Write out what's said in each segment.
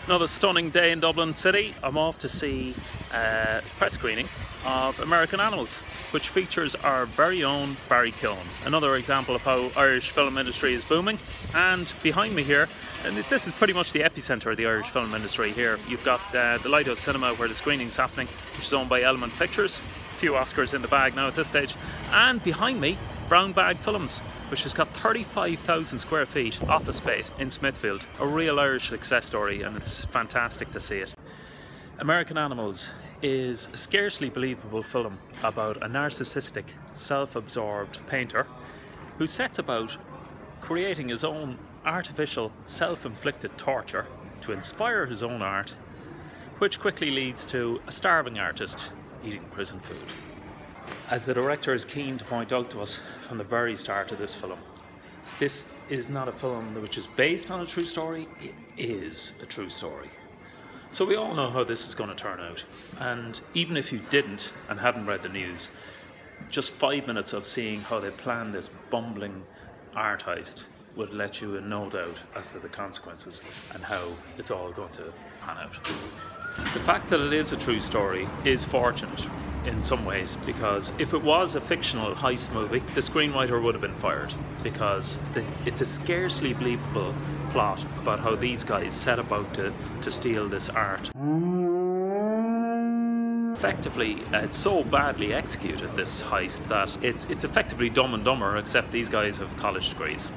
Another stunning day in Dublin City. I'm off to see a press screening of American Animals, which features our very own Barry Keane. Another example of how Irish film industry is booming. And behind me here, and this is pretty much the epicenter of the Irish film industry here. You've got the Lighthouse Cinema where the screening's happening, which is owned by Element Pictures. A few Oscars in the bag now at this stage. And behind me, Brown Bag Films, which has got 35,000 square feet office space in Smithfield. A real Irish success story, and it's fantastic to see it. American Animals is a scarcely believable film about a narcissistic, self-absorbed painter who sets about creating his own artificial, self-inflicted torture to inspire his own art, which quickly leads to a starving artist eating prison food. As the director is keen to point out to us from the very start of this film, this is not a film which is based on a true story, it is a true story. So we all know how this is going to turn out, and even if you didn't and hadn't read the news, just 5 minutes of seeing how they plan this bumbling art heist would let you in no doubt as to the consequences and how it's all going to pan out. The fact that it is a true story is fortunate in some ways, because if it was a fictional heist movie, the screenwriter would have been fired, because it's a scarcely believable plot about how these guys set about to steal this art. Effectively, it's so badly executed, this heist, that it's effectively Dumb and Dumber, except these guys have college degrees.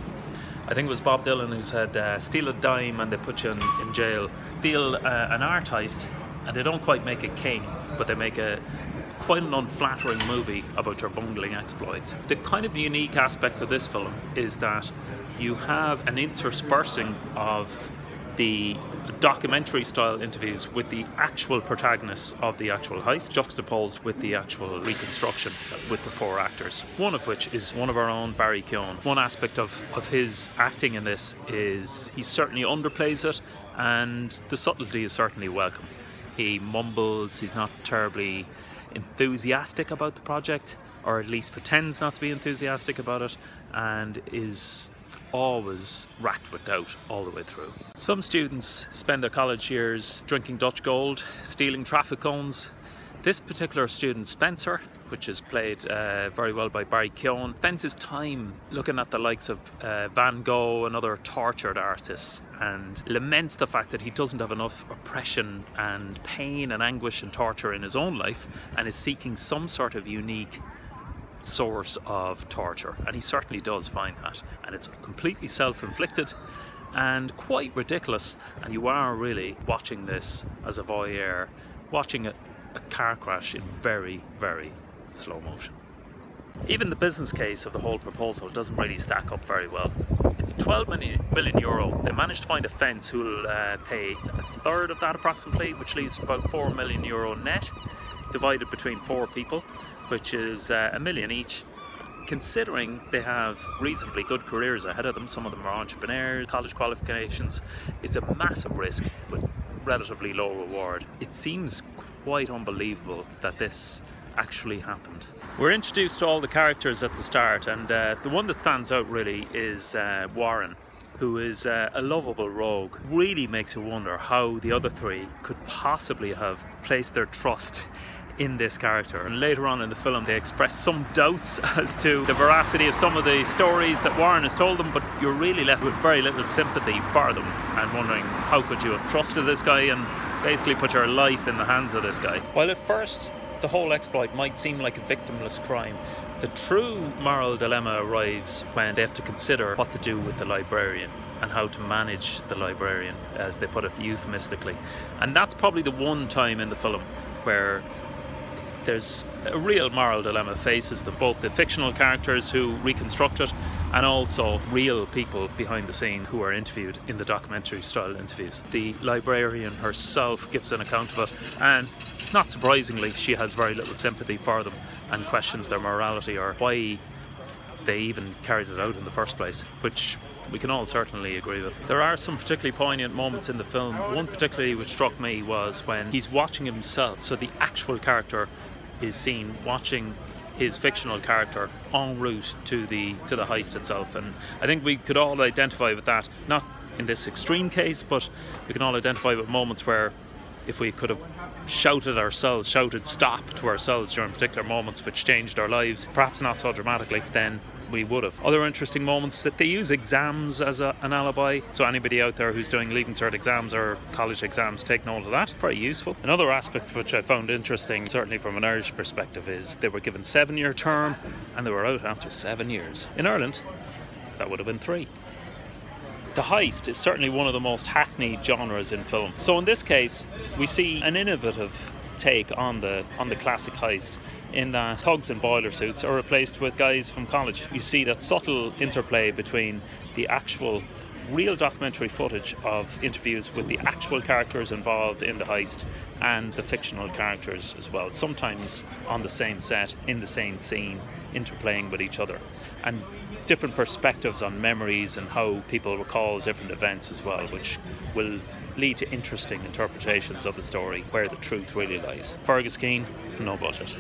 I think it was Bob Dylan who said, steal a dime and they put you in jail. Steal an art heist and they don't quite make a king, but they make quite an unflattering movie about your bungling exploits. The kind of unique aspect of this film is that you have an interspersing of the documentary style interviews with the actual protagonists of the actual heist, juxtaposed with the actual reconstruction with the 4 actors, one of which is one of our own Barry Keane. One aspect of his acting in this is he certainly underplays it, and the subtlety is certainly welcome. He mumbles, he's not terribly enthusiastic about the project, or at least pretends not to be enthusiastic about it, and is always racked with doubt all the way through. Some students spend their college years drinking Dutch Gold, stealing traffic cones. This particular student, Spencer, which is played very well by Barry Keane, spends his time looking at the likes of Van Gogh and other tortured artists, and laments the fact that he doesn't have enough oppression and pain and anguish and torture in his own life, and is seeking some sort of unique source of torture, and he certainly does find that, and it's completely self-inflicted and quite ridiculous, and you are really watching this as a voyeur, watching a car crash in very, very slow motion. Even the business case of the whole proposal doesn't really stack up very well. It's 12 million euro. They managed to find a fence who'll pay a third of that approximately, which leaves about 4 million euro net, divided between 4 people, which is $1 million each. Considering they have reasonably good careers ahead of them, some of them are entrepreneurs, college qualifications, it's a massive risk with relatively low reward. It seems quite unbelievable that this actually happened. We're introduced to all the characters at the start, and the one that stands out really is Warren, who is a lovable rogue. Really makes you wonder how the other 3 could possibly have placed their trust in this character. And later on in the film they express some doubts as to the veracity of some of the stories that Warren has told them, but you're really left with very little sympathy for them and wondering how could you have trusted this guy and basically put your life in the hands of this guy. While at first the whole exploit might seem like a victimless crime, the true moral dilemma arrives when they have to consider what to do with the librarian and how to manage the librarian, as they put it euphemistically. And that's probably the one time in the film where there's a real moral dilemma faces them, both the fictional characters who reconstruct it and also real people behind the scene who are interviewed in the documentary style interviews. The librarian herself gives an account of it, and not surprisingly she has very little sympathy for them and questions their morality or why they even carried it out in the first place, which we can all certainly agree with. There are some particularly poignant moments in the film. One particularly which struck me was when he's watching himself, so the actual character is seen watching his fictional character en route to the heist itself, and I think we could all identify with that, not in this extreme case, but we can all identify with moments where if we could have shouted stop to ourselves during particular moments which changed our lives, perhaps not so dramatically, then we would have. Other interesting moments that they use exams as an alibi. So anybody out there who's doing Leaving Cert exams or college exams, take note of that. Very useful. Another aspect which I found interesting, certainly from an Irish perspective, is they were given 7-year term and they were out after 7 years. In Ireland, that would have been 3. The heist is certainly one of the most hackneyed genres in film. So in this case, we see an innovative take on the classic heist, in that thugs in boiler suits are replaced with guys from college. You see that subtle interplay between the actual real documentary footage of interviews with the actual characters involved in the heist and the fictional characters as well, sometimes on the same set, in the same scene, interplaying with each other, and different perspectives on memories and how people recall different events as well, which will lead to interesting interpretations of the story where the truth really lies. Fergus Keane, for No Budget.